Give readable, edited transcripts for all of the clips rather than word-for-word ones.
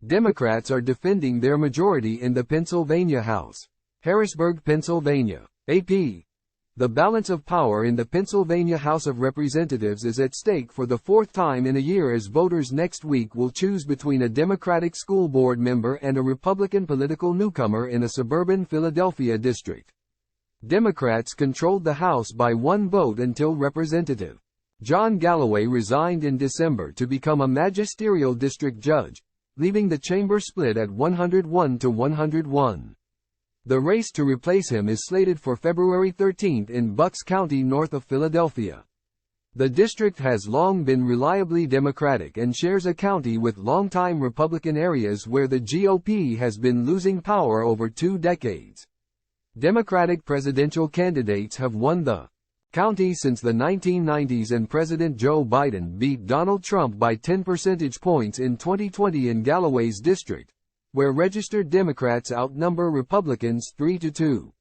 Democrats are defending their majority in the Pennsylvania House. Harrisburg, Pennsylvania. AP. The balance of power in the Pennsylvania House of Representatives is at stake for the fourth time in a year as voters next week will choose between a Democratic school board member and a Republican political newcomer in a suburban Philadelphia district. Democrats controlled the House by one vote until Representative John Galloway resigned in December to become a magisterial district judge, leaving the chamber split at 101 to 101. The race to replace him is slated for February 13 in Bucks County north of Philadelphia. The district has long been reliably Democratic and shares a county with longtime Republican areas where the GOP has been losing power over 2 decades. Democratic presidential candidates have won the county since the 1990s, and President Joe Biden beat Donald Trump by 10 percentage points in 2020 in Galloway's district, where registered Democrats outnumber Republicans 3-2.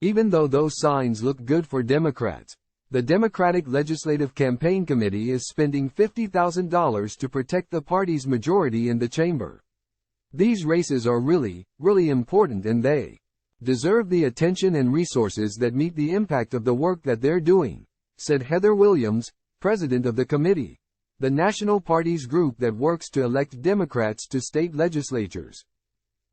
Even though those signs look good for Democrats, the Democratic Legislative Campaign Committee is spending $50,000 to protect the party's majority in the chamber. These races are really important, and they deserve the attention and resources that meet the impact of the work that they're doing, said Heather Williams, president of the committee, the national party's group that works to elect Democrats to state legislatures.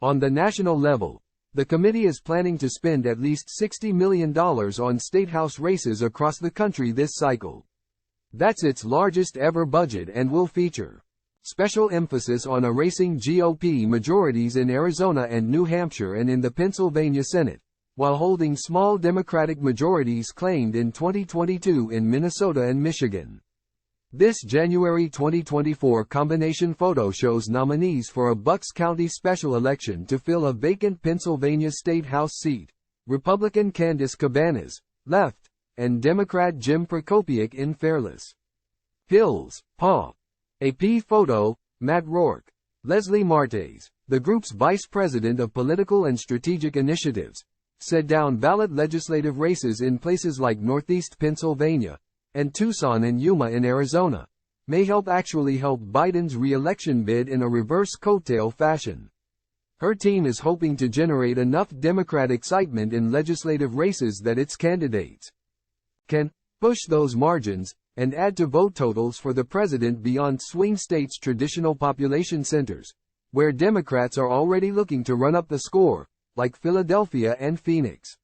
On the national level, the committee is planning to spend at least $60 million on state house races across the country this cycle. That's its largest ever budget and will feature special emphasis on erasing GOP majorities in Arizona and New Hampshire and in the Pennsylvania Senate, while holding small Democratic majorities claimed in 2022 in Minnesota and Michigan. This January 2024 combination photo shows nominees for a Bucks County special election to fill a vacant Pennsylvania State House seat: Republican Candace Cabanas, left, and Democrat Jim Prokopiuk in Fairless Hills, PA. AP photo, Matt Rourke. Leslie Martes, the group's vice president of political and strategic initiatives, said down-ballot legislative races in places like Northeast Pennsylvania and Tucson and Yuma in Arizona may help Biden's re-election bid in a reverse coattail fashion. Her team is hoping to generate enough Democrat excitement in legislative races that its candidates can push those margins and add to vote totals for the president beyond swing states' traditional population centers, where Democrats are already looking to run up the score, like Philadelphia and Phoenix.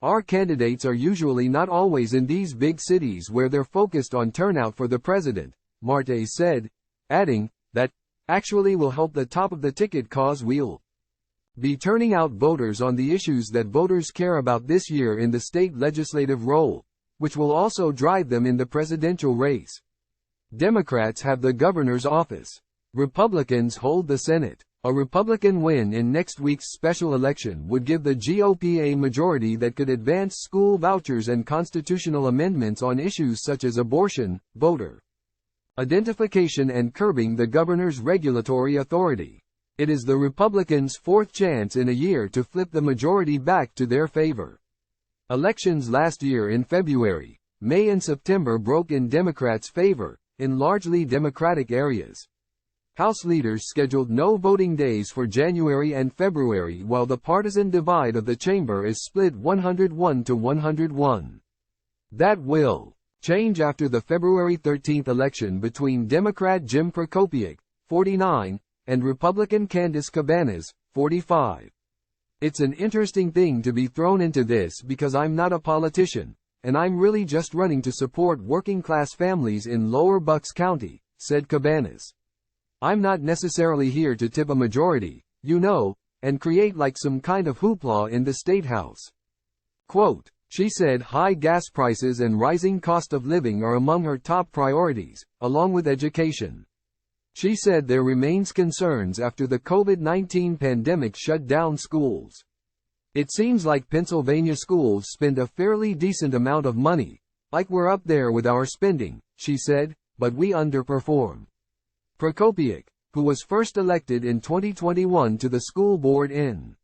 Our candidates are usually not always in these big cities where they're focused on turnout for the president, Martes said, adding, that actually will help the top of the ticket cause we'll be turning out voters on the issues that voters care about this year in the state legislative role, which will also drive them in the presidential race. Democrats have the governor's office. Republicans hold the Senate. A Republican win in next week's special election would give the GOP a majority that could advance school vouchers and constitutional amendments on issues such as abortion, voter identification, and curbing the governor's regulatory authority. It is the Republicans' fourth chance in a year to flip the majority back to their favor. Elections last year in February, May, and September broke in Democrats' favor in largely Democratic areas. House leaders scheduled no voting days for January and February, while the partisan divide of the chamber is split 101 to 101. That will change after the February 13 election between Democrat Jim Prokopiuk, 49, and Republican Candace Cabanas, 45. It's an interesting thing to be thrown into this because I'm not a politician, and I'm really just running to support working-class families in Lower Bucks County, said Cabanas. I'm not necessarily here to tip a majority, and create like some kind of hoopla in the State House. Quote, she said high gas prices and rising cost of living are among her top priorities, along with education. She said there remains concerns after the COVID-19 pandemic shut down schools. It seems like Pennsylvania schools spend a fairly decent amount of money, like we're up there with our spending, she said, but we underperform. Prokopiuk, who was first elected in 2021 to the school board in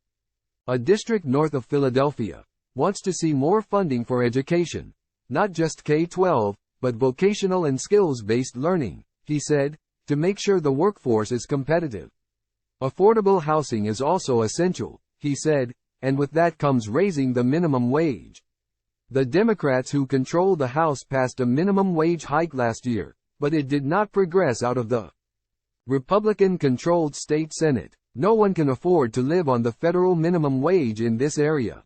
a district north of Philadelphia, wants to see more funding for education, not just K-12, but vocational and skills-based learning, he said, to make sure the workforce is competitive. Affordable housing is also essential, he said, and with that comes raising the minimum wage. The Democrats who control the House passed a minimum wage hike last year, but it did not progress out of the Republican-controlled state Senate. No one can afford to live on the federal minimum wage in this area.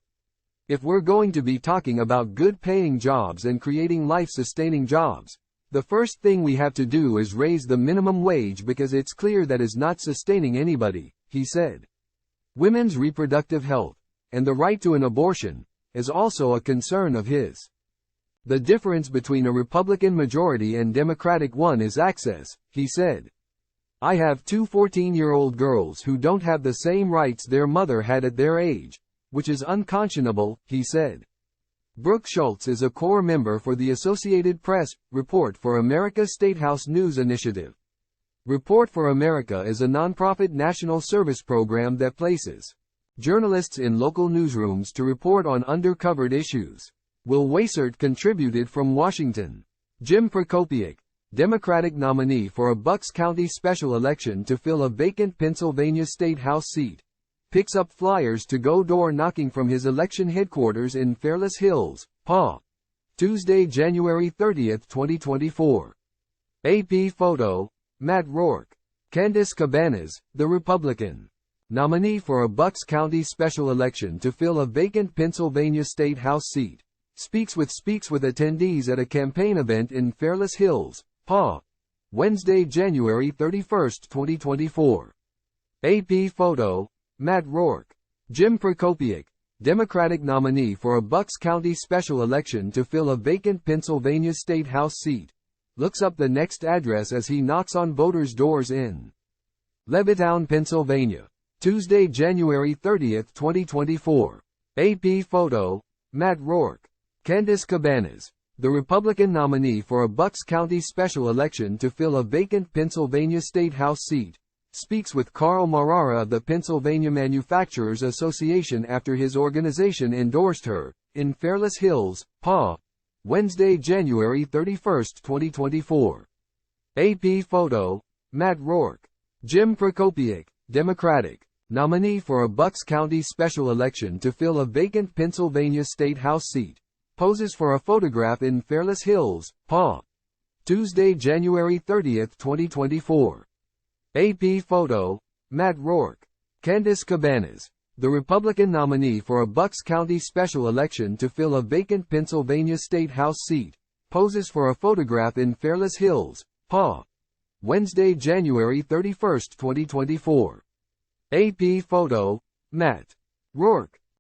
If we're going to be talking about good-paying jobs and creating life-sustaining jobs, the first thing we have to do is raise the minimum wage because it's clear that is not sustaining anybody, he said. Women's reproductive health, and the right to an abortion, is also a concern of his. The difference between a Republican majority and Democratic one is access, he said. I have two 14-year-old girls who don't have the same rights their mother had at their age, which is unconscionable, he said. Brooke Schultz is a core member for the Associated Press, Report for America Statehouse News Initiative. Report for America is a nonprofit national service program that places journalists in local newsrooms to report on undercovered issues. Will Waysert contributed from Washington. Jim Prokopiuk, Democratic nominee for a Bucks County special election to fill a vacant Pennsylvania State House seat, picks up flyers to go door-knocking from his election headquarters in Fairless Hills, PA. Tuesday, January 30, 2024. AP photo, Matt Rourke. Candace Cabanas, the Republican nominee for a Bucks County special election to fill a vacant Pennsylvania State House seat, speaks with attendees at a campaign event in Fairless Hills, PA. Wednesday, January 31, 2024. AP photo, Matt Rourke. Jim Prokopiuk, Democratic nominee for a Bucks County special election to fill a vacant Pennsylvania State House seat, looks up the next address as he knocks on voters' doors in Levittown, Pennsylvania. Tuesday, January 30, 2024. AP photo, Matt Rourke. Candace Cabanas, the Republican nominee for a Bucks County special election to fill a vacant Pennsylvania State House seat, speaks with Carl Marara of the Pennsylvania Manufacturers Association after his organization endorsed her, in Fairless Hills, PA. Wednesday, January 31, 2024. AP photo, Matt Rourke. Jim Prokopiuk, Democratic nominee for a Bucks County special election to fill a vacant Pennsylvania State House seat, poses for a photograph in Fairless Hills, PA. Tuesday, January 30, 2024. AP photo, Matt Rourke. Candace Cabanas, the Republican nominee for a Bucks County special election to fill a vacant Pennsylvania State House seat, poses for a photograph in Fairless Hills, PA. Wednesday, January 31, 2024. AP photo, Matt Rourke.